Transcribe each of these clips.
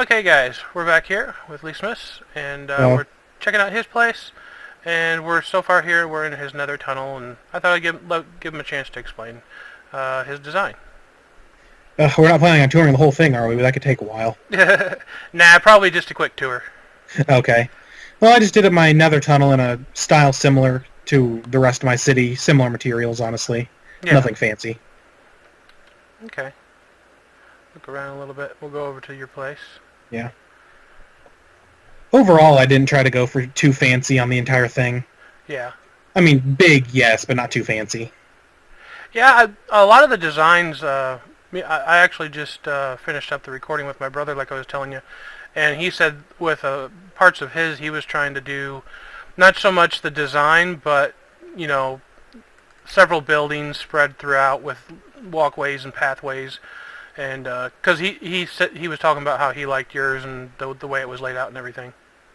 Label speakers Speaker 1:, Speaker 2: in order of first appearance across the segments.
Speaker 1: Okay, guys, we're back here with Llesmis, and
Speaker 2: Well,
Speaker 1: we're checking out his place. And we're so far here, we're in his nether tunnel, and I thought I'd give him a chance to explain his design.
Speaker 2: we're not planning on touring the whole thing, are we? That could take a while.
Speaker 1: Nah, probably just a quick tour.
Speaker 2: Okay. Well, I just did my nether tunnel in a style similar to the rest of my city. Similar materials, honestly.
Speaker 1: Yeah.
Speaker 2: Nothing fancy.
Speaker 1: Okay. Look around a little bit. We'll go over to your place.
Speaker 2: Yeah. Overall, I didn't try to go for too fancy on the entire thing.
Speaker 1: Yeah.
Speaker 2: I mean, big, yes, but not too fancy.
Speaker 1: Yeah, a lot of the designs. I actually just finished up the recording with my brother, like I was telling you, and he said with parts of his, he was trying to do not so much the design, but you know, several buildings spread throughout with walkways and pathways, and because he said he was talking about how he liked yours and the way it was laid out and everything.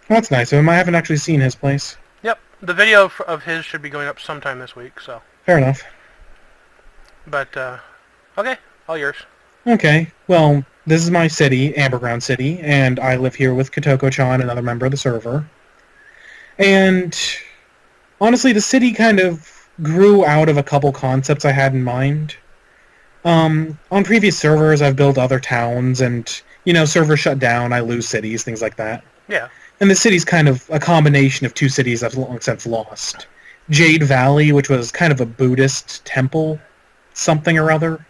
Speaker 2: Well, that's nice of him. I haven't actually seen his place.
Speaker 1: Yep, the video of his should be going up sometime this week. So,
Speaker 2: Fair enough.
Speaker 1: but okay, all yours.
Speaker 2: Okay, well, this is my city, Amberground City, and I live here with Kotoko-chan, another member of the server. And honestly, the city kind of grew out of a couple concepts I had in mind. On previous servers, I've built other towns, and, servers shut down, I lose cities, things like that.
Speaker 1: Yeah.
Speaker 2: And the city's kind of a combination of two cities I've long since lost. Jade Valley, which was kind of a Buddhist temple, something or other.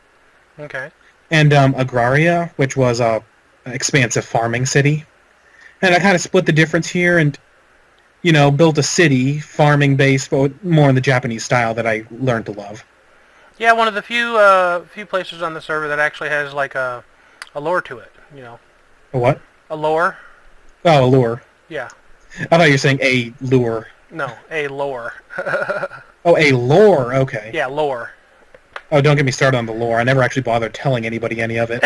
Speaker 1: Okay.
Speaker 2: And Agraria, which was a expansive farming city. And I kind of split the difference here and, built a city, farming-based, but more in the Japanese style that I learned to love.
Speaker 1: Yeah, one of the few places on the server that actually has like a lore to it.
Speaker 2: A what?
Speaker 1: A lore.
Speaker 2: Oh, a lure.
Speaker 1: Yeah.
Speaker 2: I thought you were saying a lure.
Speaker 1: No, a lore.
Speaker 2: Oh, a lore, okay.
Speaker 1: Yeah, lore.
Speaker 2: Oh, don't get me started on the lore. I never actually bothered telling anybody any of it.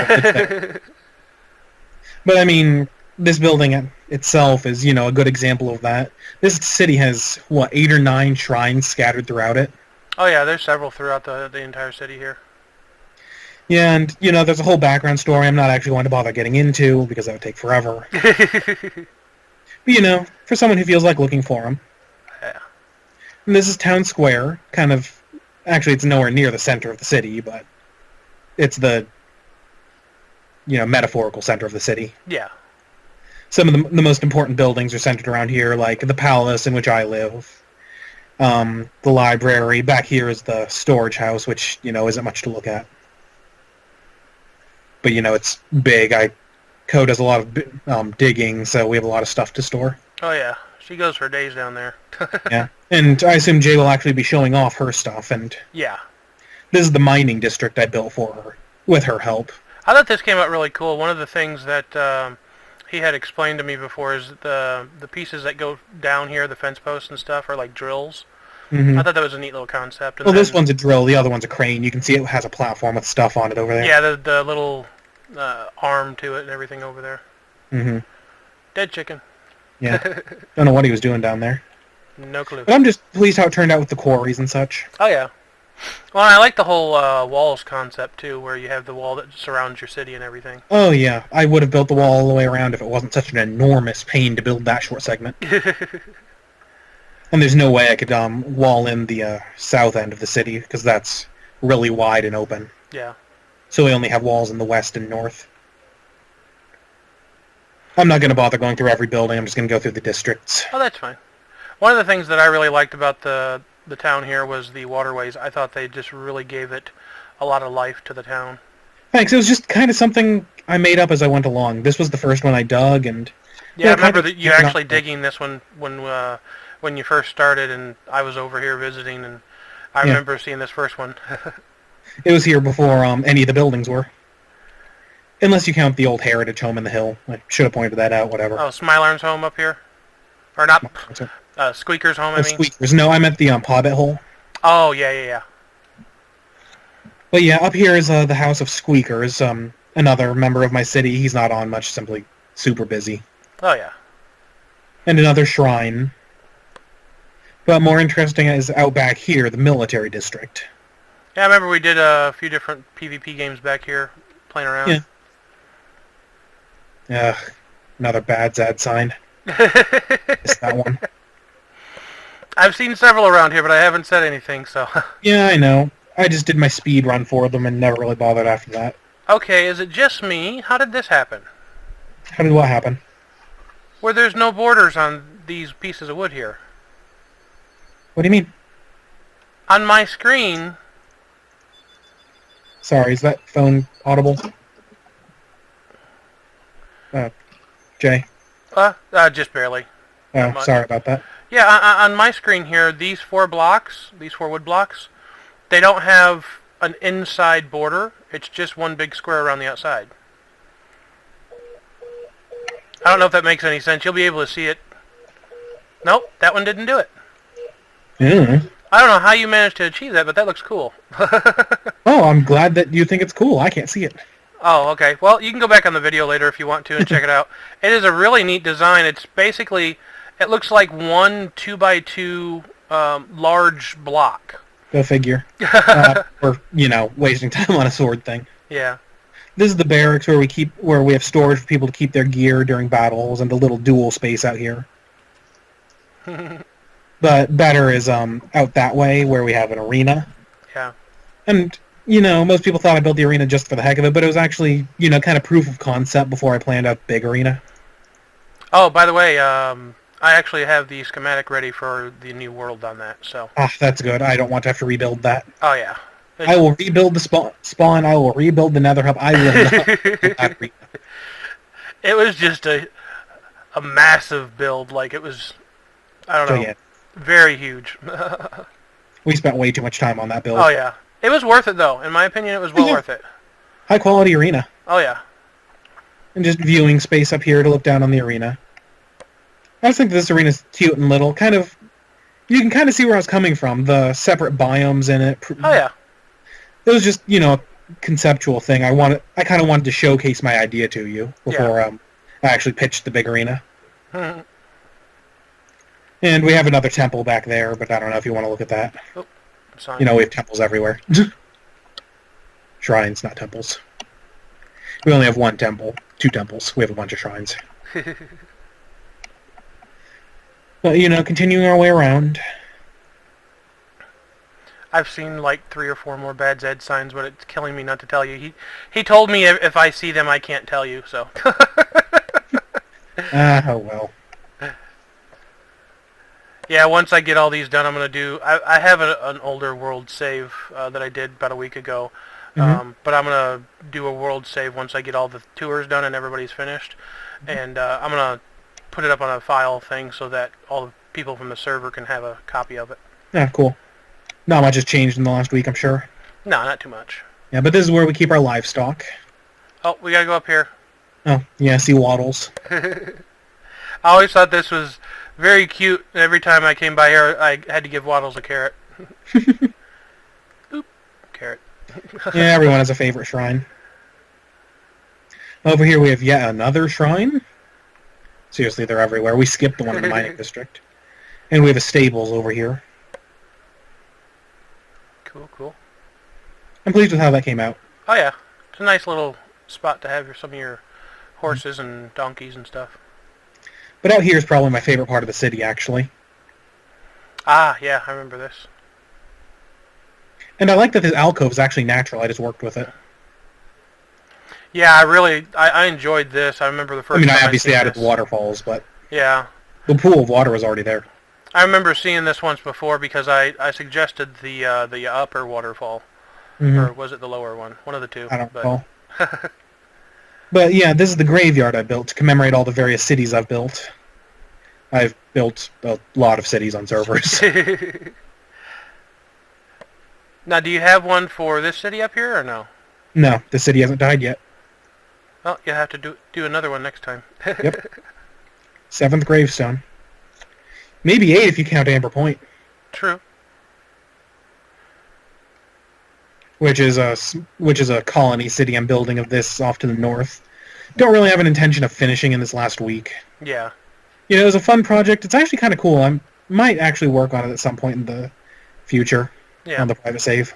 Speaker 2: But, I mean, this building itself is, a good example of that. This city has, 8 or 9 shrines scattered throughout it?
Speaker 1: Oh, yeah, there's several throughout the entire city here.
Speaker 2: Yeah, and, there's a whole background story I'm not actually going to bother getting into, because that would take forever. But, for someone who feels like looking for them.
Speaker 1: Yeah.
Speaker 2: And this is Town Square, kind of. Actually, it's nowhere near the center of the city, but it's the, metaphorical center of the city.
Speaker 1: Yeah.
Speaker 2: Some of the most important buildings are centered around here, like the palace in which I live, the library. Back here is the storage house, which, isn't much to look at. But, it's big. Co does a lot of digging, so we have a lot of stuff to store.
Speaker 1: Oh, yeah. She goes for days down there.
Speaker 2: Yeah. And I assume Jay will actually be showing off her stuff, and
Speaker 1: Yeah.
Speaker 2: this is the mining district I built for her, with her help.
Speaker 1: I thought this came out really cool. One of the things that he had explained to me before is the pieces that go down here, the fence posts and stuff, are like drills.
Speaker 2: Mm-hmm.
Speaker 1: I thought that was a neat little concept. And
Speaker 2: Well,
Speaker 1: then,
Speaker 2: this one's a drill, the other one's a crane. You can see it has a platform with stuff on it over there.
Speaker 1: yeah, the little arm to it and everything over there.
Speaker 2: Mm-hmm.
Speaker 1: Dead chicken.
Speaker 2: Yeah. Don't know what he was doing down there.
Speaker 1: No clue.
Speaker 2: But I'm just pleased how it turned out with the quarries and such.
Speaker 1: Oh, yeah. Well, I like the whole walls concept, too, where you have the wall that surrounds your city and everything.
Speaker 2: Oh, yeah. I would have built the wall all the way around if it wasn't such an enormous pain to build that short segment. And there's no way I could wall in the south end of the city, because that's really wide and open.
Speaker 1: Yeah.
Speaker 2: So we only have walls in the west and north. I'm not going to bother going through every building. I'm just going to go through the districts.
Speaker 1: Oh, that's fine. One of the things that I really liked about the town here was the waterways. I thought they just really gave it a lot of life to the town.
Speaker 2: Thanks. It was just kind of something I made up as I went along. This was the first one I dug, and...
Speaker 1: Yeah, I remember that you actually digging this one when you first started, and I was over here visiting, and I remember seeing this first one.
Speaker 2: It was here before any of the buildings were. Unless you count the old heritage home in the hill. I should have pointed that out, whatever.
Speaker 1: Oh, Smilarn's home up here? Or not, Squeaker's home, I mean?
Speaker 2: Squeakers. No, I meant the Pobbit hole.
Speaker 1: Oh, yeah.
Speaker 2: But yeah, up here is the House of Squeakers, another member of my city. He's not on much, simply super busy.
Speaker 1: Oh, yeah.
Speaker 2: And another shrine. But more interesting is out back here, the military district.
Speaker 1: Yeah, I remember we did a few different PvP games back here, playing around.
Speaker 2: Yeah. Another bad Zad sign. Missed that one.
Speaker 1: I've seen several around here, but I haven't said anything, so...
Speaker 2: Yeah, I know. I just did my speed run for them and never really bothered after that.
Speaker 1: Okay, is it just me? How did this happen?
Speaker 2: How did what happen?
Speaker 1: Where there's no borders on these pieces of wood here.
Speaker 2: What do you mean?
Speaker 1: On my screen...
Speaker 2: Sorry, is that phone audible? Jay?
Speaker 1: Just barely.
Speaker 2: Oh, sorry about that.
Speaker 1: Yeah, on my screen here, these four wood blocks, they don't have an inside border. It's just one big square around the outside. I don't know if that makes any sense. You'll be able to see it. Nope, that one didn't do it.
Speaker 2: Mm.
Speaker 1: I don't know how you managed to achieve that, but that looks cool.
Speaker 2: Oh, I'm glad that you think it's cool. I can't see it.
Speaker 1: Oh, okay. Well, you can go back on the video later if you want to and check it out. It is a really neat design. It's basically, it looks like one 2x2 large block.
Speaker 2: Go figure. Or, wasting time on a sword thing.
Speaker 1: Yeah.
Speaker 2: This is the barracks where we have storage for people to keep their gear during battles, and the little dual space out here. But better is out that way where we have an arena.
Speaker 1: Yeah.
Speaker 2: And most people thought I built the arena just for the heck of it, but it was actually kind of proof of concept before I planned out the big arena.
Speaker 1: Oh, by the way, I actually have the schematic ready for the new world on that. So.
Speaker 2: Ah, that's good. I don't want to have to rebuild that.
Speaker 1: Oh yeah.
Speaker 2: I will rebuild the spawn. I will rebuild the nether hub. I will not build that arena.
Speaker 1: It was just a massive build. Like, it was, I don't know,
Speaker 2: yeah.
Speaker 1: Very huge.
Speaker 2: We spent way too much time on that build.
Speaker 1: Oh yeah. It was worth it though. In my opinion, it was well worth it.
Speaker 2: High quality arena.
Speaker 1: Oh yeah.
Speaker 2: And just viewing space up here to look down on the arena. I just think this arena's cute and little. You can kind of see where I was coming from. The separate biomes in it.
Speaker 1: Oh yeah.
Speaker 2: It was just, a conceptual thing. I kind of wanted to showcase my idea to you before I actually pitched the big arena. And we have another temple back there, but I don't know if you want to look at that.
Speaker 1: Oh, sorry.
Speaker 2: We have temples everywhere. Shrines, not temples. We only have one temple. 2 temples. We have a bunch of shrines. But, continuing our way around.
Speaker 1: I've seen like 3 or 4 more bad Zed signs, but it's killing me not to tell you. He told me if I see them, I can't tell you, so.
Speaker 2: Oh well.
Speaker 1: Yeah, once I get all these done, I'm going to do... I have an older world save that I did about a week ago. But I'm going to do a world save once I get all the tours done and everybody's finished. And I'm going to put it up on a file thing so that all the people from the server can have a copy of it.
Speaker 2: Yeah, cool. Not much has changed in the last week, I'm sure.
Speaker 1: No, not too much.
Speaker 2: Yeah, but this is where we keep our livestock.
Speaker 1: Oh, we got to go up here.
Speaker 2: Oh, yeah, see waddles.
Speaker 1: I always thought this was very cute. Every time I came by here, I had to give Waddles a carrot. Oop, carrot.
Speaker 2: Yeah, everyone has a favorite shrine. Over here we have yet another shrine. Seriously, they're everywhere. We skipped the one in the mining district. And we have a stables over here.
Speaker 1: Cool, cool.
Speaker 2: I'm pleased with how that came out.
Speaker 1: Oh yeah, it's a nice little spot to have some of your horses and donkeys and stuff.
Speaker 2: But out here is probably my favorite part of the city, actually.
Speaker 1: Ah, yeah, I remember this.
Speaker 2: And I like that this alcove is actually natural. I just worked with it.
Speaker 1: Yeah, I enjoyed this. I remember the first time
Speaker 2: I obviously added
Speaker 1: this.
Speaker 2: the waterfalls, but
Speaker 1: yeah,
Speaker 2: the pool of water was already there.
Speaker 1: I remember seeing this once before because I suggested the upper waterfall. Or was it the lower one? One of the two.
Speaker 2: I don't recall. But yeah, this is the graveyard I built to commemorate all the various cities I've built. I've built a lot of cities on servers.
Speaker 1: Now, do you have one for this city up here, or no?
Speaker 2: No, the city hasn't died yet.
Speaker 1: Well, you'll have to do another one next time.
Speaker 2: Yep. 7th gravestone. Maybe 8 if you count Amber Point.
Speaker 1: True.
Speaker 2: Which is a colony city I'm building of this off to the north. Don't really have an intention of finishing in this last week.
Speaker 1: Yeah.
Speaker 2: It was a fun project. It's actually kind of cool. I might actually work on it at some point in the future.
Speaker 1: Yeah.
Speaker 2: On the private save.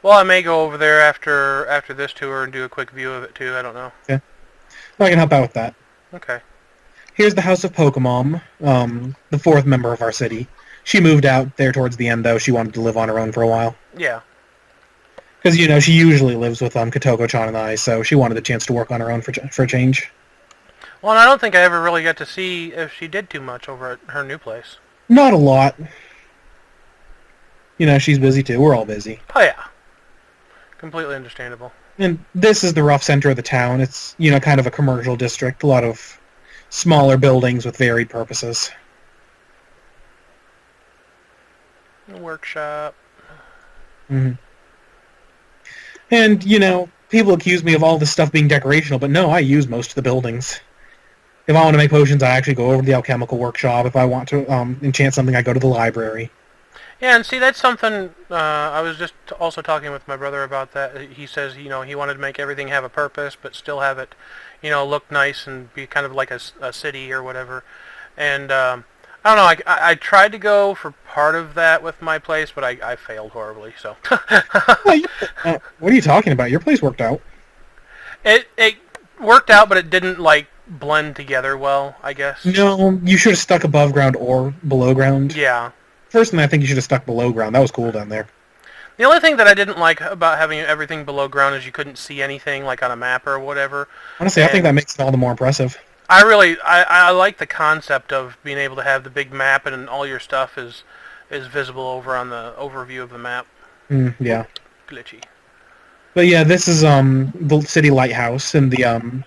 Speaker 1: Well, I may go over there after this tour and do a quick view of it too. I don't know.
Speaker 2: Yeah. I can help out with that.
Speaker 1: Okay.
Speaker 2: Here's the House of Pokemon, the fourth member of our city. She moved out there towards the end, though. She wanted to live on her own for a while.
Speaker 1: Yeah.
Speaker 2: Because, she usually lives with Kotoko-chan and I, so she wanted a chance to work on her own for a change.
Speaker 1: Well, and I don't think I ever really got to see if she did too much over at her new place.
Speaker 2: Not a lot. She's busy too. We're all busy.
Speaker 1: Oh, yeah. Completely understandable.
Speaker 2: And this is the rough center of the town. It's, kind of a commercial district. A lot of smaller buildings with varied purposes.
Speaker 1: A workshop.
Speaker 2: Mm-hmm. And, people accuse me of all this stuff being decorational, but no, I use most of the buildings. If I want to make potions, I actually go over to the alchemical workshop. If I want to enchant something, I go to the library.
Speaker 1: Yeah, and see, that's something, I was just also talking with my brother about that. He says, he wanted to make everything have a purpose, but still have it, look nice and be kind of like a city or whatever. And, I don't know, I tried to go for part of that with my place, but I failed horribly, so.
Speaker 2: What are you talking about? Your place worked out.
Speaker 1: It worked out, but it didn't, blend together well, I guess.
Speaker 2: No, you should have stuck above ground or below ground.
Speaker 1: Yeah.
Speaker 2: Personally, I think you should have stuck below ground. That was cool down there.
Speaker 1: The only thing that I didn't like about having everything below ground is you couldn't see anything, like on a map or whatever.
Speaker 2: Honestly, I think that makes it all the more impressive.
Speaker 1: I like the concept of being able to have the big map and all your stuff is visible over on the overview of the map.
Speaker 2: Yeah.
Speaker 1: Glitchy.
Speaker 2: But yeah, this is the city lighthouse in the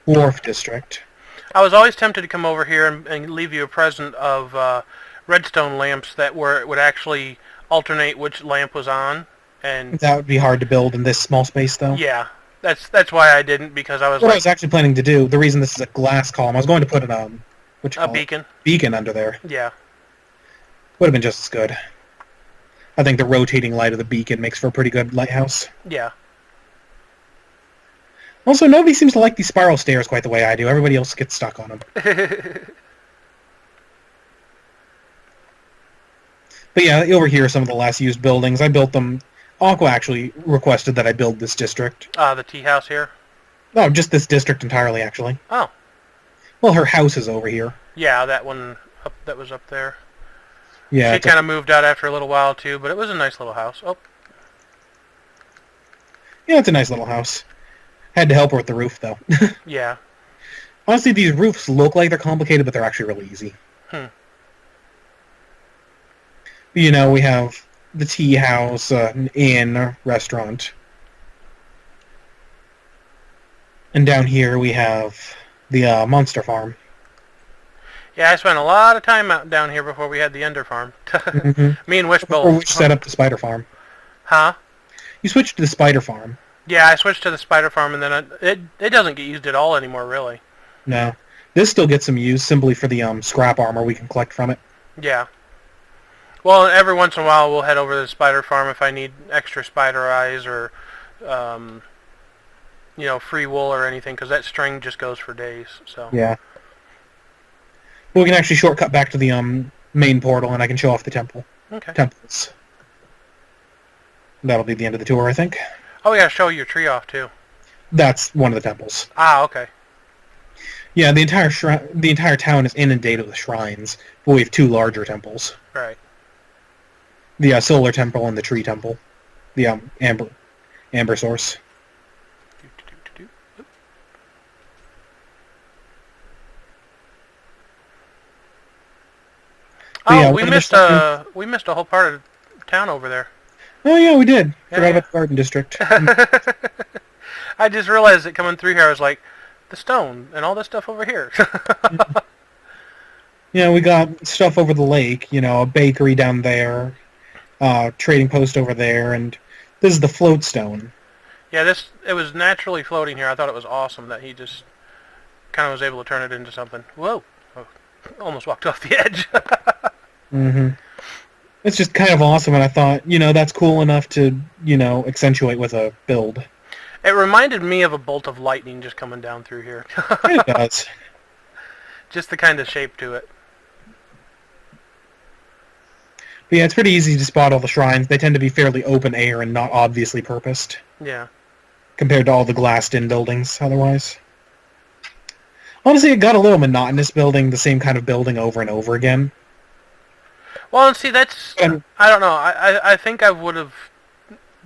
Speaker 2: wharf district.
Speaker 1: I was always tempted to come over here and leave you a present of redstone lamps that would actually alternate which lamp was on, and
Speaker 2: that would be hard to build in this small space, though.
Speaker 1: Yeah, that's why I didn't, because I was
Speaker 2: what I was actually planning to do. The reason this is a glass column, I was going to put a
Speaker 1: beacon.
Speaker 2: Beacon under there.
Speaker 1: Yeah.
Speaker 2: Would have been just as good. I think the rotating light of the beacon makes for a pretty good lighthouse.
Speaker 1: Yeah.
Speaker 2: Also, nobody seems to like these spiral stairs quite the way I do. Everybody else gets stuck on them. But yeah, over here are some of the last used buildings. I built them. Aqua actually requested that I build this district.
Speaker 1: The tea house here?
Speaker 2: No, just this district entirely, actually.
Speaker 1: Oh.
Speaker 2: Well, her house is over here.
Speaker 1: Yeah, that one that was up there.
Speaker 2: Yeah.
Speaker 1: She kind of moved out after a little while, too, but it was a nice little house. Oh.
Speaker 2: Yeah, it's a nice little house. Had to help her with the roof, though.
Speaker 1: Yeah.
Speaker 2: Honestly, these roofs look like they're complicated, but they're actually really easy. We have the tea house, an inn, a restaurant. And down here we have the monster farm.
Speaker 1: Yeah, I spent a lot of time out down here before we had the Ender farm. Me and Wishbowl.
Speaker 2: Or which set up the spider farm.
Speaker 1: Huh?
Speaker 2: You switched to the spider farm.
Speaker 1: Yeah, I switched to the spider farm, and then it doesn't get used at all anymore, really.
Speaker 2: No. This still gets some use simply for the scrap armor we can collect from it.
Speaker 1: Yeah. Well, every once in a while we'll head over to the spider farm if I need extra spider eyes or, free wool or anything, because that string just goes for days. So.
Speaker 2: Yeah. Well, we can actually shortcut back to the main portal, and I can show off the temple.
Speaker 1: Okay.
Speaker 2: Temples. That'll be the end of the tour, I think.
Speaker 1: Oh, yeah, show your tree off, too.
Speaker 2: That's one of the temples.
Speaker 1: Ah, okay.
Speaker 2: Yeah, the entire town is inundated with shrines, but we have two larger temples.
Speaker 1: Right.
Speaker 2: The solar temple and the tree temple. The amber source.
Speaker 1: Oh,
Speaker 2: yeah,
Speaker 1: we missed a whole part of town over there.
Speaker 2: Oh yeah, we did.
Speaker 1: Yeah,
Speaker 2: Forgot about the garden district.
Speaker 1: I just realized that coming through here, I was like, the stone and all this stuff over here.
Speaker 2: Yeah, we got stuff over the lake. A bakery down there, trading post over there, and this is the float stone.
Speaker 1: Yeah, it was naturally floating here. I thought it was awesome that he just kind of was able to turn it into something. Whoa! Oh, almost walked off the edge.
Speaker 2: It's just kind of awesome, and I thought, that's cool enough to, accentuate with a build.
Speaker 1: It reminded me of a bolt of lightning just coming down through here.
Speaker 2: It does.
Speaker 1: Just the kind of shape to it.
Speaker 2: But yeah, it's pretty easy to spot all the shrines. They tend to be fairly open air and not obviously purposed.
Speaker 1: Yeah.
Speaker 2: Compared to all the glassed-in buildings, otherwise. Honestly, it got a little monotonous building the same kind of building over and over again.
Speaker 1: Well, and see, that's
Speaker 2: And
Speaker 1: I don't know. I think I would have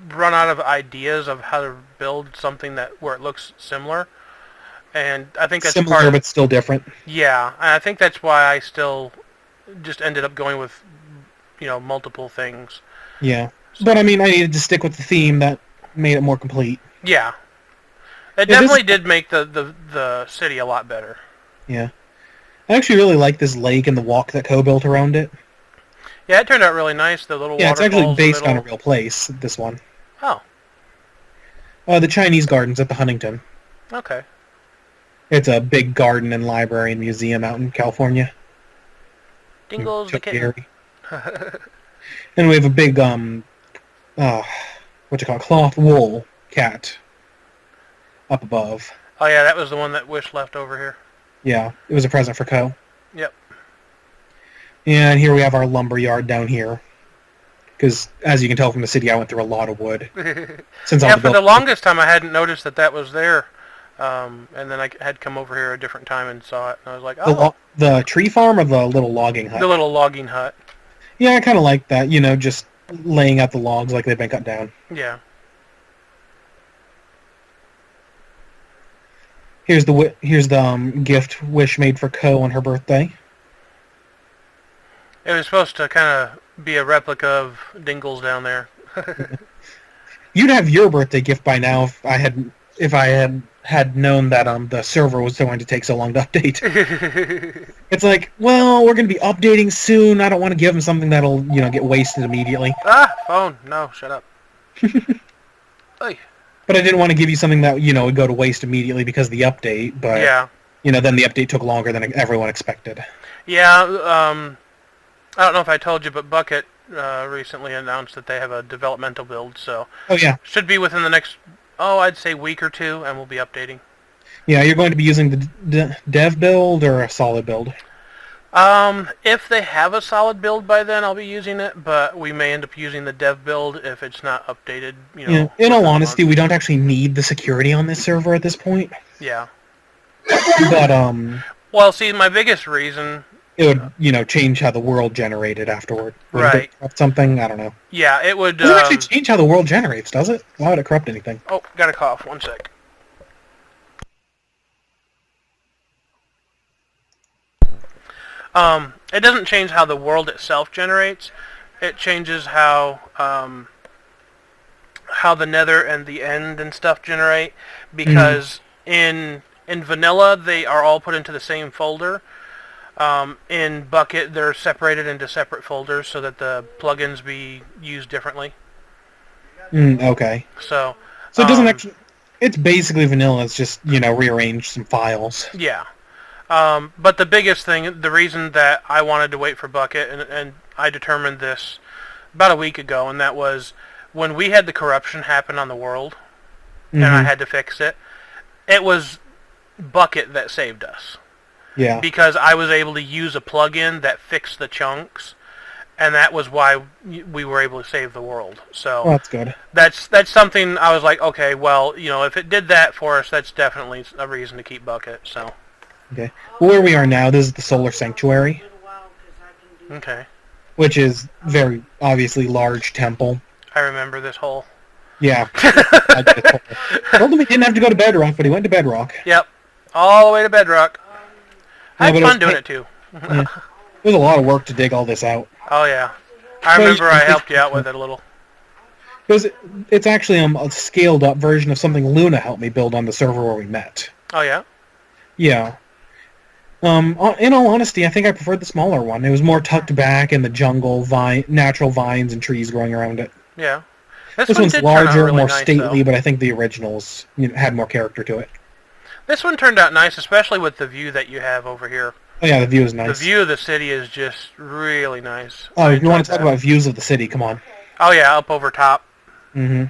Speaker 1: run out of ideas of how to build something that where it looks similar, and I think that's part
Speaker 2: similar,
Speaker 1: of
Speaker 2: but still different.
Speaker 1: yeah. And I think that's why I still just ended up going with multiple things.
Speaker 2: Yeah.
Speaker 1: So,
Speaker 2: But I mean, I needed to stick with the theme that made it more complete.
Speaker 1: yeah, it
Speaker 2: Yeah, this,
Speaker 1: definitely did make the city a lot better.
Speaker 2: yeah. I actually really like this lake and the walk that Co built around it.
Speaker 1: Yeah, it turned out really nice. The little
Speaker 2: Yeah, it's actually
Speaker 1: waterfalls in the
Speaker 2: based on a
Speaker 1: middle.
Speaker 2: real place, this one.
Speaker 1: Oh,
Speaker 2: The Chinese Gardens at the Huntington.
Speaker 1: okay.
Speaker 2: It's a big garden and library and museum out in California.
Speaker 1: Dingles the kitten.
Speaker 2: And we have a big, cloth wool cat up above.
Speaker 1: Oh yeah, that was the one that Wish left over here.
Speaker 2: Yeah, it was a present for Co.
Speaker 1: Yep.
Speaker 2: And here we have our lumber yard down here. Because, as you can tell from the city, I went through a lot of wood. Since
Speaker 1: Yeah, for the longest time I hadn't noticed that was there. And then I had come over here a different time and saw it, and I was like, oh.
Speaker 2: The tree farm or the little logging hut?
Speaker 1: The little logging hut.
Speaker 2: Yeah, I kind of like that, just laying out the logs like they've been cut down.
Speaker 1: Yeah.
Speaker 2: Here's the gift Wish made for Co on her birthday.
Speaker 1: It was supposed to kind of be a replica of Dingles down there.
Speaker 2: You'd have your birthday gift by now if I had known that the server was going to take so long to update. It's like, well, we're going to be updating soon. I don't want to give them something that'll get wasted immediately.
Speaker 1: Ah, phone. No, shut up. Oy.
Speaker 2: But I didn't want to give you something that would go to waste immediately because of the update. But
Speaker 1: yeah,
Speaker 2: then the update took longer than everyone expected.
Speaker 1: Yeah. I don't know if I told you, but Bucket recently announced that they have a developmental build, so
Speaker 2: oh yeah,
Speaker 1: should be within the next I'd say week or two, and we'll be updating.
Speaker 2: Yeah, you're going to be using the dev build or a solid build?
Speaker 1: If they have a solid build by then, I'll be using it, but we may end up using the dev build if it's not updated,
Speaker 2: Yeah, in all honesty, we don't actually need the security on this server at this point.
Speaker 1: Yeah.
Speaker 2: But,
Speaker 1: well, see, my biggest reason...
Speaker 2: It would, change how the world generated afterward. Would
Speaker 1: right.
Speaker 2: it corrupt something? I don't know.
Speaker 1: Yeah, it would...
Speaker 2: It doesn't actually change how the world generates, does it? Why would it corrupt anything?
Speaker 1: Oh, got a cough. One sec. It doesn't change how the world itself generates. It changes how the Nether and the End and stuff generate, because in vanilla they are all put into the same folder. In Bucket they're separated into separate folders so that the plugins be used differently.
Speaker 2: Okay.
Speaker 1: So
Speaker 2: it doesn't actually... It's basically vanilla. It's just, rearrange some files.
Speaker 1: Yeah. But the biggest thing, the reason that I wanted to wait for Bucket, and I determined this about a week ago, and that was when we had the corruption happen on the world, and I had to fix it, it was Bucket that saved us.
Speaker 2: Yeah.
Speaker 1: Because I was able to use a plugin that fixed the chunks, and that was why we were able to save the world. So
Speaker 2: that's good.
Speaker 1: That's something I was like, okay, well, if it did that for us, that's definitely a reason to keep Bucket. So.
Speaker 2: Okay. Well, where we are now, this is the Solar Sanctuary.
Speaker 1: Okay.
Speaker 2: Which is very obviously large temple.
Speaker 1: I remember this hole.
Speaker 2: Yeah. I told him he didn't have to go to Bedrock, but he went to Bedrock.
Speaker 1: Yep. All the way to Bedrock. I had fun doing it too.
Speaker 2: Yeah. It was a lot of work to dig all this out.
Speaker 1: Oh yeah. I remember I helped you out with it a little.
Speaker 2: Because it's actually a scaled up version of something Luna helped me build on the server where we met.
Speaker 1: Oh yeah?
Speaker 2: Yeah. In all honesty, I think I preferred the smaller one. It was more tucked back in the jungle, natural vines and trees growing around it.
Speaker 1: Yeah.
Speaker 2: This one's larger,
Speaker 1: really
Speaker 2: more
Speaker 1: nice,
Speaker 2: stately,
Speaker 1: though.
Speaker 2: but I think the originals had more character to it.
Speaker 1: This one turned out nice, especially with the view that you have over here.
Speaker 2: Oh yeah, the view is nice.
Speaker 1: The view of the city is just really nice.
Speaker 2: Oh, if you want to talk about views of the city, come on.
Speaker 1: Oh yeah, up over top.
Speaker 2: Mm-hmm.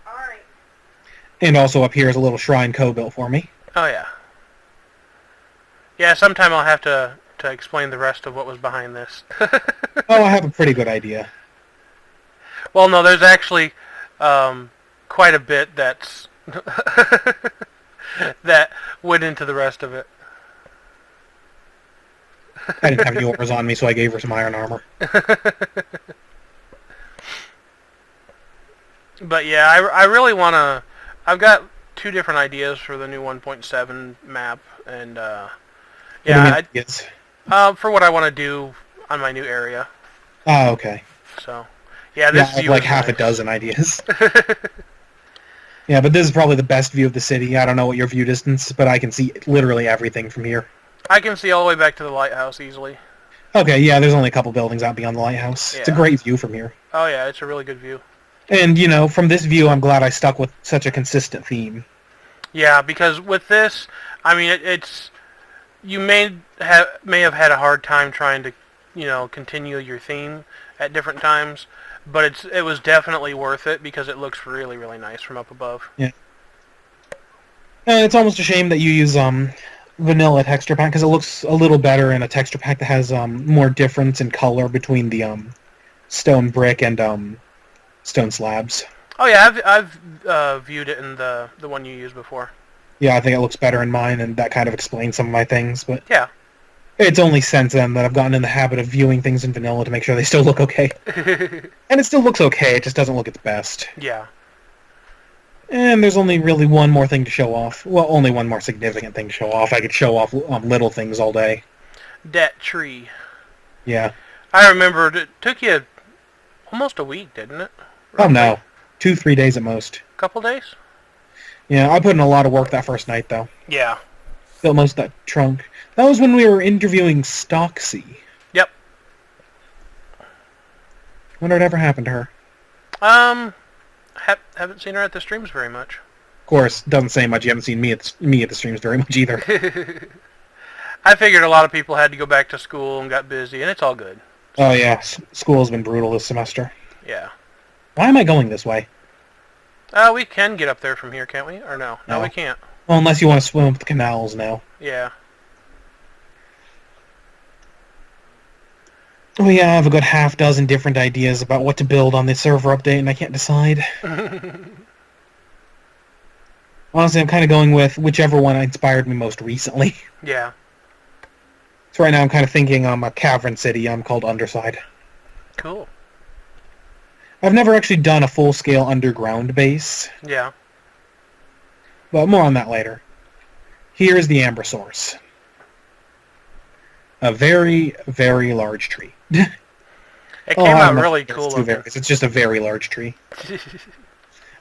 Speaker 3: Alright.
Speaker 2: And also up here is a little shrine Co built for me.
Speaker 1: Oh yeah. Yeah, sometime I'll have to explain the rest of what was behind this.
Speaker 2: Oh, I have a pretty good idea.
Speaker 1: Well, no, there's actually, quite a bit that's that went into the rest of it.
Speaker 2: I didn't have any ores on me, so I gave her some iron armor.
Speaker 1: But yeah, I really want to... I've got two different ideas for the new 1.7 map, and
Speaker 2: What do you mean? Yes.
Speaker 1: for what I want to do on my new area.
Speaker 2: Oh, okay.
Speaker 1: So, yeah,
Speaker 2: Yeah,
Speaker 1: this
Speaker 2: I have
Speaker 1: view
Speaker 2: like
Speaker 1: is
Speaker 2: half a
Speaker 1: nice.
Speaker 2: dozen ideas. Yeah, but this is probably the best view of the city. I don't know what your view distance, but I can see literally everything from here.
Speaker 1: I can see all the way back to the lighthouse easily.
Speaker 2: Okay, yeah, there's only a couple buildings out beyond the lighthouse. It's a
Speaker 1: Yeah.
Speaker 2: great view from here.
Speaker 1: Oh yeah, it's a really good view.
Speaker 2: And, from this view, I'm glad I stuck with such a consistent theme.
Speaker 1: Yeah, because with this, I mean, it's you may have had a hard time trying to, continue your theme at different times, but it was definitely worth it because it looks really really nice from up above.
Speaker 2: Yeah. And it's almost a shame that you use vanilla texture pack because it looks a little better in a texture pack that has more difference in color between the stone brick and stone slabs.
Speaker 1: Oh yeah, I've viewed it in the one you used before.
Speaker 2: Yeah, I think it looks better in mine, and that kind of explains some of my things. But
Speaker 1: Yeah.
Speaker 2: it's only since then that I've gotten in the habit of viewing things in vanilla to make sure they still look okay. And it still looks okay, it just doesn't look its best.
Speaker 1: Yeah.
Speaker 2: And there's only really one more thing to show off. Well, only one more significant thing to show off. I could show off little things all day.
Speaker 1: That tree.
Speaker 2: Yeah.
Speaker 1: I remember it took you almost a week, didn't it?
Speaker 2: Oh no. 2-3 days at most.
Speaker 1: Couple days?
Speaker 2: Yeah, I put in a lot of work that first night, though.
Speaker 1: Yeah.
Speaker 2: Built most of that trunk. That was when we were interviewing Stocksy.
Speaker 1: Yep.
Speaker 2: Wonder what ever happened to her.
Speaker 1: Haven't seen her at the streams very much.
Speaker 2: Of course, doesn't say much. You haven't seen me at the streams very much either.
Speaker 1: I figured a lot of people had to go back to school and got busy, and it's all good.
Speaker 2: Oh yeah, school's been brutal this semester.
Speaker 1: Yeah.
Speaker 2: Why am I going this way?
Speaker 1: We can get up there from here, can't we? Or no? No,
Speaker 2: No.
Speaker 1: we can't.
Speaker 2: Well, unless you want to swim up the canals now.
Speaker 1: Yeah.
Speaker 2: Oh yeah, I have a good half dozen different ideas about what to build on this server update, and I can't decide. Honestly, I'm kind of going with whichever one inspired me most recently.
Speaker 1: Yeah.
Speaker 2: So right now I'm kind of thinking a cavern city called Underside.
Speaker 1: Cool.
Speaker 2: I've never actually done a full-scale underground base,
Speaker 1: Yeah.
Speaker 2: but more on that later. Here's the Amber Source. A very, very large tree.
Speaker 1: It came
Speaker 2: I
Speaker 1: out
Speaker 2: don't know
Speaker 1: really
Speaker 2: if it's
Speaker 1: cool
Speaker 2: two
Speaker 1: looking.
Speaker 2: varies. It's just a very large tree.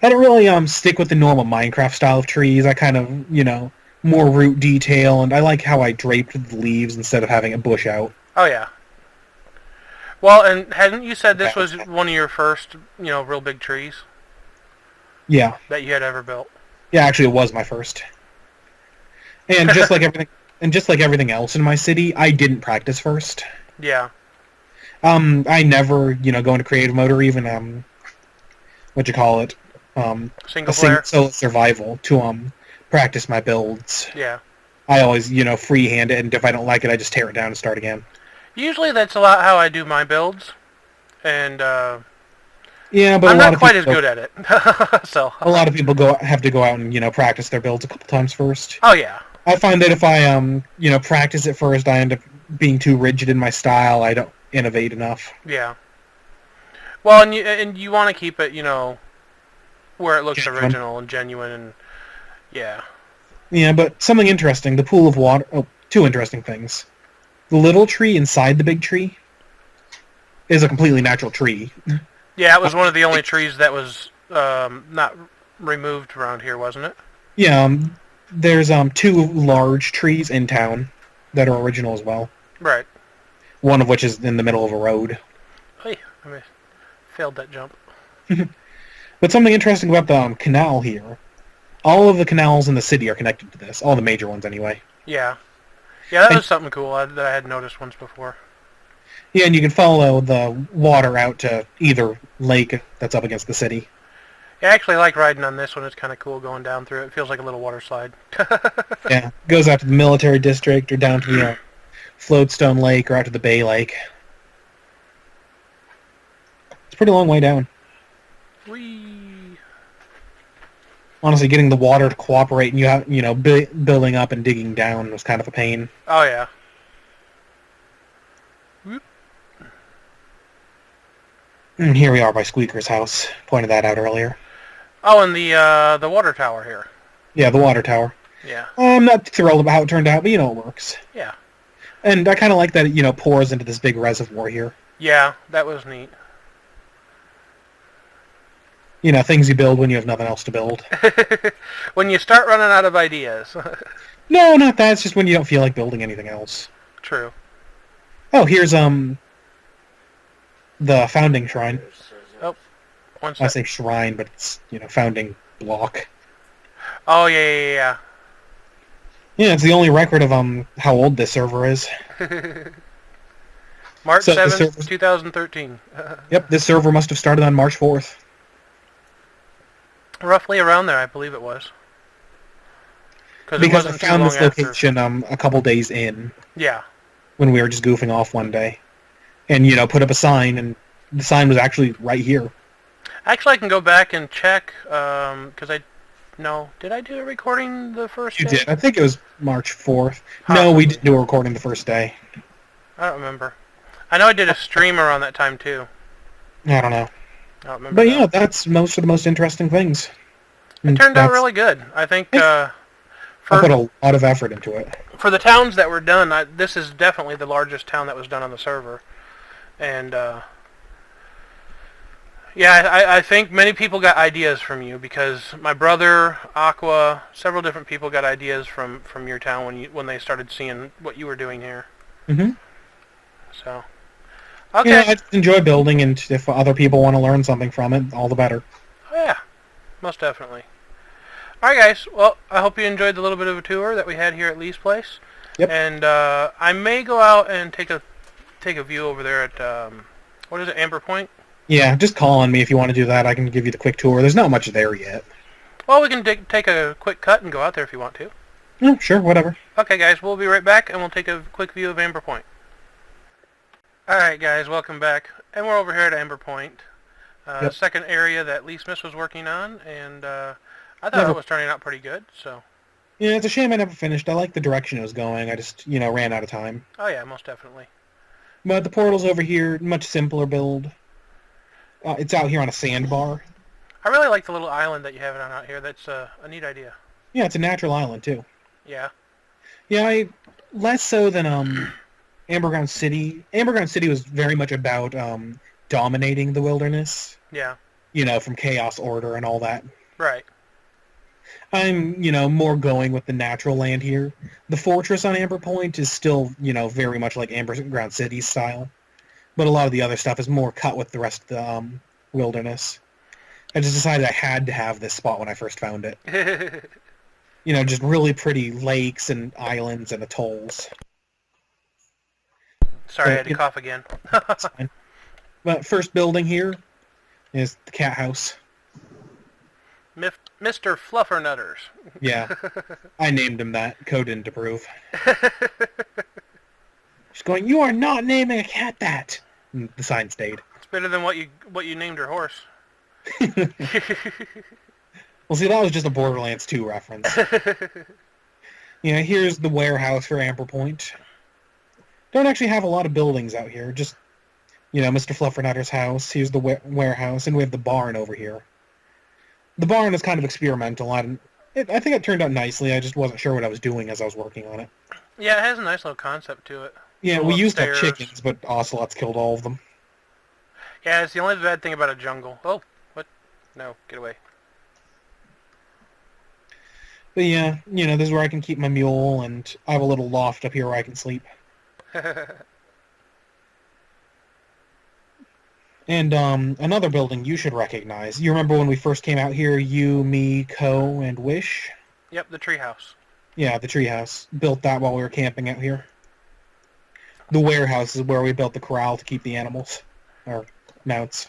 Speaker 2: I don't really stick with the normal Minecraft style of trees. I kind of, more root detail, and I like how I draped the leaves instead of having it bush out.
Speaker 1: Oh yeah. Well, and hadn't you said this was one of your first, real big trees
Speaker 2: Yeah.
Speaker 1: that you had ever built?
Speaker 2: Yeah, actually it was my first. And just like everything else in my city, I didn't practice first.
Speaker 1: Yeah.
Speaker 2: I never, go into creative mode or even what you call it?
Speaker 1: Single player?
Speaker 2: Solo survival to practice my builds.
Speaker 1: Yeah.
Speaker 2: I always, freehand it, and if I don't like it, I just tear it down and start again.
Speaker 1: Usually that's a lot how I do my builds, and
Speaker 2: Yeah, but
Speaker 1: I'm
Speaker 2: a lot
Speaker 1: not
Speaker 2: of
Speaker 1: quite as
Speaker 2: people,
Speaker 1: good at it. So.
Speaker 2: a lot of people have to go out and practice their builds a couple times first.
Speaker 1: Oh yeah.
Speaker 2: I find that if I practice it first, I end up being too rigid in my style. I don't innovate enough.
Speaker 1: Yeah. Well, and you want to keep it, where it looks
Speaker 2: Genuine.
Speaker 1: original and genuine, and yeah.
Speaker 2: Yeah, but something interesting. The pool of water. Oh, two interesting things. The little tree inside the big tree is a completely natural tree.
Speaker 1: Yeah, it was one of the only trees that was not removed around here, wasn't it?
Speaker 2: Yeah, there's two large trees in town that are original as well.
Speaker 1: Right.
Speaker 2: One of which is in the middle of a road.
Speaker 1: Hey, I failed that jump.
Speaker 2: But something interesting about the canal here. All of the canals in the city are connected to this. All the major ones, anyway.
Speaker 1: Yeah. Yeah, that was something cool that I had noticed once before.
Speaker 2: Yeah, and you can follow the water out to either lake that's up against the city.
Speaker 1: Yeah, I actually like riding on this one. It's kind of cool going down through it. It feels like a little water slide.
Speaker 2: Yeah, goes out to the military district or down to the Floatstone Lake or out to the Bay Lake. It's a pretty long way down.
Speaker 1: Whee!
Speaker 2: Honestly, getting the water to cooperate and building up and digging down was kind of a pain.
Speaker 1: Oh yeah. Whoop.
Speaker 2: And here we are by Squeaker's house. Pointed that out earlier.
Speaker 1: Oh, and the water tower here.
Speaker 2: Yeah, the water tower.
Speaker 1: Yeah.
Speaker 2: I'm not thrilled about how it turned out, but it works.
Speaker 1: Yeah.
Speaker 2: And I kind of like that it pours into this big reservoir here.
Speaker 1: Yeah, that was neat.
Speaker 2: Things you build when you have nothing else to build.
Speaker 1: When you start running out of ideas.
Speaker 2: No, not that. It's just when you don't feel like building anything else.
Speaker 1: True.
Speaker 2: Oh, here's the founding shrine.
Speaker 1: Oh, one
Speaker 2: I
Speaker 1: sec.
Speaker 2: say shrine, but it's founding block.
Speaker 1: Oh yeah.
Speaker 2: Yeah, it's the only record of how old this server is.
Speaker 1: March
Speaker 2: So
Speaker 1: 7th, 2013.
Speaker 2: Yep, this server must have started on March 4th.
Speaker 1: Roughly around there, I believe it was.
Speaker 2: Because I found this
Speaker 1: after.
Speaker 2: location a couple days in.
Speaker 1: Yeah.
Speaker 2: When we were just goofing off one day. And, put up a sign, and the sign was actually right here.
Speaker 1: Actually, I can go back and check, because did I do a recording the first day?
Speaker 2: You did. I think it was March 4th.
Speaker 1: Huh.
Speaker 2: No, we didn't do a recording the first day.
Speaker 1: I don't remember. I know I did a stream around that time, too.
Speaker 2: I don't know.
Speaker 1: I don't remember.
Speaker 2: But yeah, that's most of the most interesting things.
Speaker 1: It turned out really good. I think
Speaker 2: I put a lot of effort into it.
Speaker 1: For the towns that were done, this is definitely the largest town that was done on the server. And, yeah, I think many people got ideas from you, because my brother, Aqua, several different people got ideas from your town when they started seeing what you were doing here.
Speaker 2: Mm-hmm.
Speaker 1: So, okay.
Speaker 2: Yeah, I just enjoy building, and if other people want to learn something from it, all the better.
Speaker 1: Oh, yeah, most definitely. Alright guys, well, I hope you enjoyed the little bit of a tour that we had here at Lee's place.
Speaker 2: Yep.
Speaker 1: And I may go out and take a view over there at, what is it, Amber Point?
Speaker 2: Yeah, just call on me if you want to do that. I can give you the quick tour. There's not much there yet.
Speaker 1: Well, we can take a quick cut and go out there if you want to.
Speaker 2: Oh, sure, whatever.
Speaker 1: Okay guys, we'll be right back and we'll take a quick view of Amber Point. Alright guys, welcome back. And we're over here at Amber Point.
Speaker 2: Yep.
Speaker 1: Second area that Llesmis was working on, and I thought it was turning out pretty good, so.
Speaker 2: Yeah, it's a shame I never finished. I like the direction it was going. I just, ran out of time.
Speaker 1: Oh yeah, most definitely.
Speaker 2: But the portal's over here, much simpler build. It's out here on a sandbar.
Speaker 1: I really like the little island that you have out here. That's a neat idea.
Speaker 2: Yeah, it's a natural island, too.
Speaker 1: Yeah.
Speaker 2: Yeah, less so than Amberground City. Amberground City was very much about dominating the wilderness.
Speaker 1: Yeah.
Speaker 2: From chaos, order, and all that.
Speaker 1: Right.
Speaker 2: I'm, more going with the natural land here. The fortress on Amber Point is still, very much like Amberground City style. But a lot of the other stuff is more cut with the rest of the wilderness. I just decided I had to have this spot when I first found it. Just really pretty lakes and islands and atolls.
Speaker 1: Sorry, I had to cough again.
Speaker 2: That's fine. But first building here is the cat house.
Speaker 1: Mr. Fluffernutters.
Speaker 2: Yeah, I named him that. Code didn't approve. She's going, "You are not naming a cat that." And the sign stayed.
Speaker 1: It's better than what you named your horse.
Speaker 2: Well, see, that was just a Borderlands 2 reference. Here's the warehouse for Amber Point. Don't actually have a lot of buildings out here. Just, Mr. Fluffernutter's house. Here's the warehouse, and we have the barn over here. The barn is kind of experimental. I think it turned out nicely. I just wasn't sure what I was doing as I was working on it.
Speaker 1: Yeah, it has a nice little concept to it.
Speaker 2: Yeah, we used to have chickens, but ocelots killed all of them.
Speaker 1: Yeah, it's the only bad thing about a jungle. Oh, what? No, get away.
Speaker 2: But yeah, this is where I can keep my mule, and I have a little loft up here where I can sleep. And another building you should recognize. You remember when we first came out here, you, me, Co, and Wish?
Speaker 1: Yep, the treehouse.
Speaker 2: Yeah, the treehouse. Built that while we were camping out here. The warehouse is where we built the corral to keep the animals. Or mounts.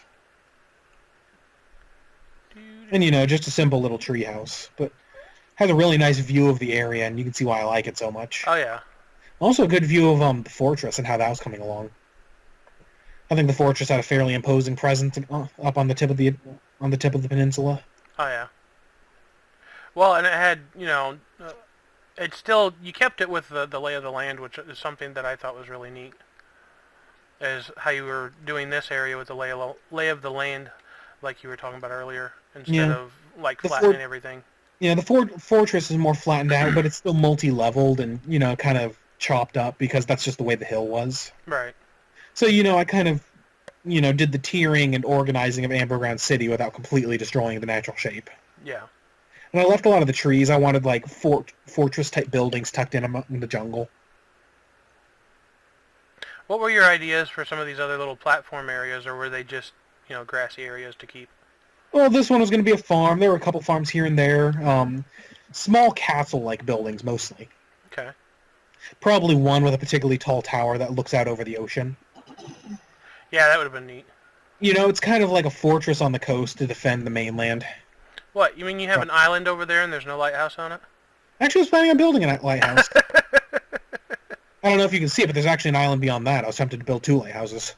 Speaker 2: And, just a simple little treehouse. But has a really nice view of the area, and you can see why I like it so much.
Speaker 1: Oh, yeah.
Speaker 2: Also a good view of the fortress and how that was coming along. I think the fortress had a fairly imposing presence up on the tip of the peninsula.
Speaker 1: Oh, yeah. Well, and it had, it's still, you kept it with the lay of the land, which is something that I thought was really neat. Is how you were doing this area with the lay of the land, like you were talking about earlier, instead
Speaker 2: Yeah.
Speaker 1: of like
Speaker 2: The
Speaker 1: flattening
Speaker 2: fort,
Speaker 1: everything.
Speaker 2: yeah, the fortress is more flattened out, but it's still multi-leveled and kind of chopped up because that's just the way the hill was.
Speaker 1: Right.
Speaker 2: So I kind of did the tiering and organizing of Amberground City without completely destroying the natural shape.
Speaker 1: Yeah.
Speaker 2: And I left a lot of the trees. I wanted like fortress type buildings tucked in the jungle.
Speaker 1: What were your ideas for some of these other little platform areas, or were they just, grassy areas to keep?
Speaker 2: Well, this one was going to be a farm. There were a couple farms here and there. Small castle-like buildings mostly.
Speaker 1: Okay.
Speaker 2: Probably one with a particularly tall tower that looks out over the ocean.
Speaker 1: Yeah, that would have been neat.
Speaker 2: It's kind of like a fortress on the coast to defend the mainland.
Speaker 1: What, you mean you have an island over there and there's no lighthouse on it?
Speaker 2: Actually, I was planning on building a lighthouse. I don't know if you can see it, but there's actually an island beyond that. I was tempted to build 2 lighthouses.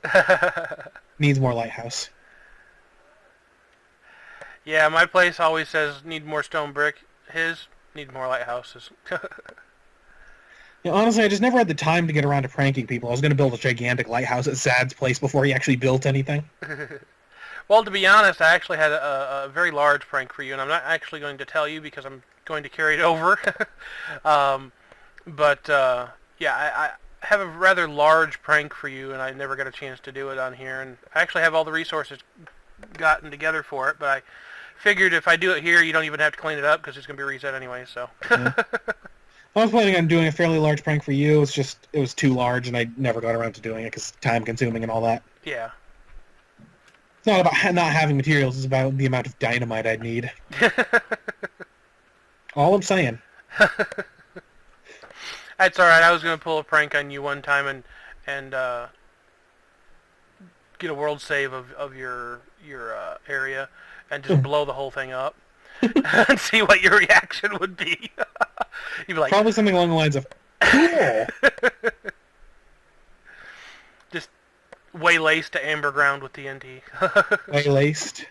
Speaker 2: Needs more lighthouse.
Speaker 1: Yeah, my place always says need more stone brick. His need more lighthouses.
Speaker 2: Honestly, I just never had the time to get around to pranking people. I was going to build a gigantic lighthouse at Zad's place before he actually built anything.
Speaker 1: Well, to be honest, I actually had a very large prank for you, and I'm not actually going to tell you because I'm going to carry it over. Yeah, I have a rather large prank for you, and I never got a chance to do it on here. And I actually have all the resources gotten together for it, but I figured if I do it here, you don't even have to clean it up because it's going to be reset anyway. So.
Speaker 2: Yeah. I was planning on doing a fairly large prank for you. It was too large, and I never got around to doing it because time-consuming and all that.
Speaker 1: Yeah.
Speaker 2: It's not about not having materials. It's about the amount of dynamite I'd need. All I'm saying.
Speaker 1: That's all right. I was going to pull a prank on you one time and get a world save of your area and just blow the whole thing up and see what your reaction would be. You'd be like,
Speaker 2: probably something along the lines of, cool.
Speaker 1: Just waylaced to amber ground with TNT.
Speaker 2: Waylaced.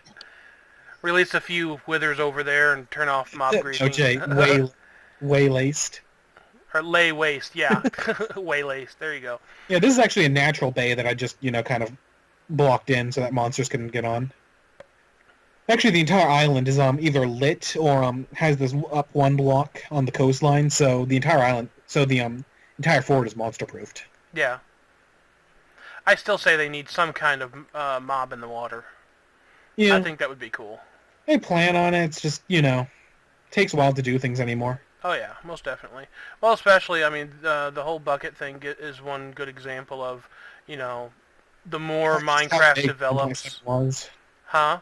Speaker 1: Release a few withers over there and turn off mob greasing.
Speaker 2: OJ, waylaced.
Speaker 1: Or lay waste, yeah. Waylaced, there you go.
Speaker 2: Yeah, this is actually a natural bay that I just, kind of blocked in so that monsters couldn't get on. Actually, the entire island is either lit or has this up one block on the coastline, so the entire fort is monster-proofed.
Speaker 1: Yeah. I still say they need some kind of mob in the water.
Speaker 2: Yeah.
Speaker 1: I think that would be cool.
Speaker 2: They plan on it. It's just, takes a while to do things anymore.
Speaker 1: Oh yeah, most definitely. Well, especially, the whole bucket thing is one good example of, the more Minecraft develops. Huh?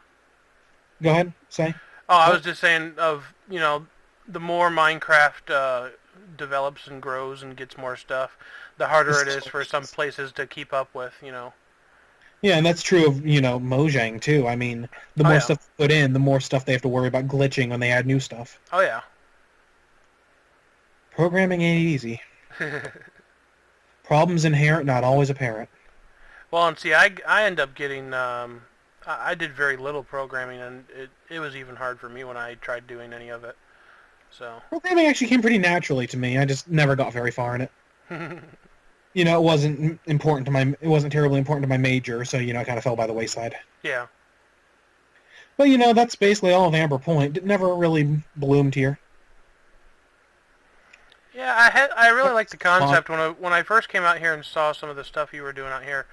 Speaker 2: Go ahead, say.
Speaker 1: Oh, I was just saying of, the more Minecraft develops and grows and gets more stuff, the harder it is for some places to keep up with,
Speaker 2: Yeah, and that's true of, Mojang, too. The more stuff they put in, the more stuff they have to worry about glitching when they add new stuff.
Speaker 1: Oh, yeah.
Speaker 2: Programming ain't easy. Problems inherent, not always apparent.
Speaker 1: Well, and see, I end up getting... I did very little programming, and it was even hard for me when I tried doing any of it. So
Speaker 2: programming actually came pretty naturally to me. I just never got very far in it. It wasn't terribly important to my major, so I kind of fell by the wayside.
Speaker 1: Yeah.
Speaker 2: But that's basically all of Amber Point. It never really bloomed here.
Speaker 1: Yeah, I really liked the concept when I first came out here and saw some of the stuff you were doing out here.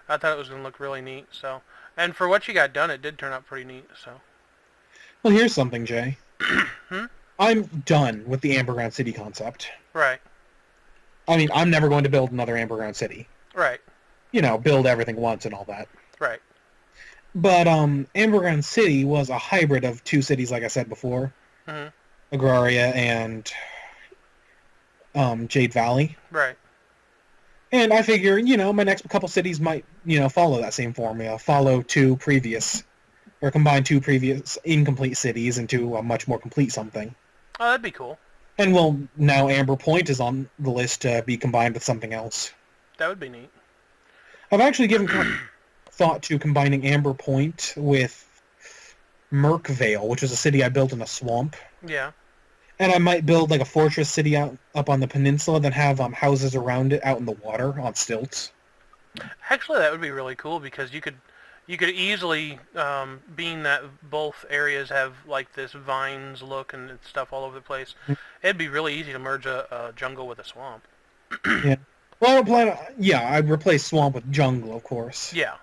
Speaker 1: I thought it was going to look really neat. So, and for what you got done, it did turn out pretty neat. So.
Speaker 2: Well, here's something, Jay. I'm done with the Amberground City concept.
Speaker 1: Right.
Speaker 2: I'm never going to build another Amberground City.
Speaker 1: Right.
Speaker 2: Build everything once and all that.
Speaker 1: Right.
Speaker 2: But Amberground City was a hybrid of 2 cities, like I said before. Mm-hmm. Agraria and Jade Valley.
Speaker 1: Right.
Speaker 2: And I figure, my next couple cities might, follow that same formula. Combine 2 previous incomplete cities into a much more complete something.
Speaker 1: Oh, that'd be cool.
Speaker 2: And, now Amber Point is on the list to be combined with something else.
Speaker 1: That would be neat.
Speaker 2: I've actually given thought to combining Amber Point with Merkvale, which is a city I built in a swamp.
Speaker 1: Yeah.
Speaker 2: And I might build like a fortress city out up on the peninsula, then have houses around it out in the water on stilts.
Speaker 1: Actually, that would be really cool because you could easily, being that both areas have like this vines look and stuff all over the place, it'd be really easy to merge a jungle with a swamp.
Speaker 2: Yeah. Well, yeah, I'd replace swamp with jungle, of course.
Speaker 1: Yeah.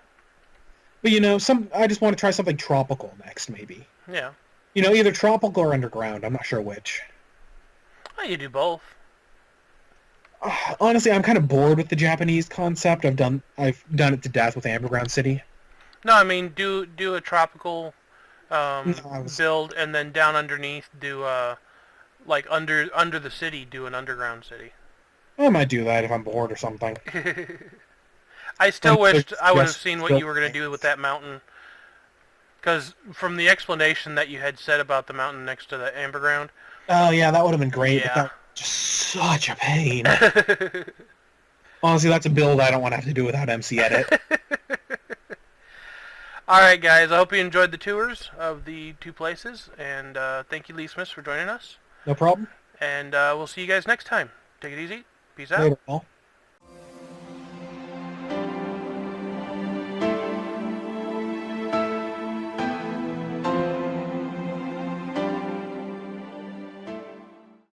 Speaker 2: But I just want to try something tropical next, maybe.
Speaker 1: Yeah.
Speaker 2: Either tropical or underground. I'm not sure which.
Speaker 1: Well, you do both.
Speaker 2: Honestly, I'm kind of bored with the Japanese concept. I've done it to death with Amberground City.
Speaker 1: No, I mean do a tropical
Speaker 2: No,
Speaker 1: build, and then down underneath do like under the city do an underground city.
Speaker 2: I might do that if I'm bored or something.
Speaker 1: I still wished I would have
Speaker 2: Just
Speaker 1: seen what you were going to do with that mountain. Because from the explanation that you had said about the mountain next to the Amberground.
Speaker 2: Oh yeah, that would have been great.
Speaker 1: Yeah.
Speaker 2: But that was just such a pain. Honestly, that's a build I don't want to have to do without MC Edit.
Speaker 1: Alright guys, I hope you enjoyed the tours of the two places, and thank you Llesmis for joining us.
Speaker 2: No problem.
Speaker 1: And we'll see you guys next time. Take it easy. Peace out.
Speaker 2: Later, all.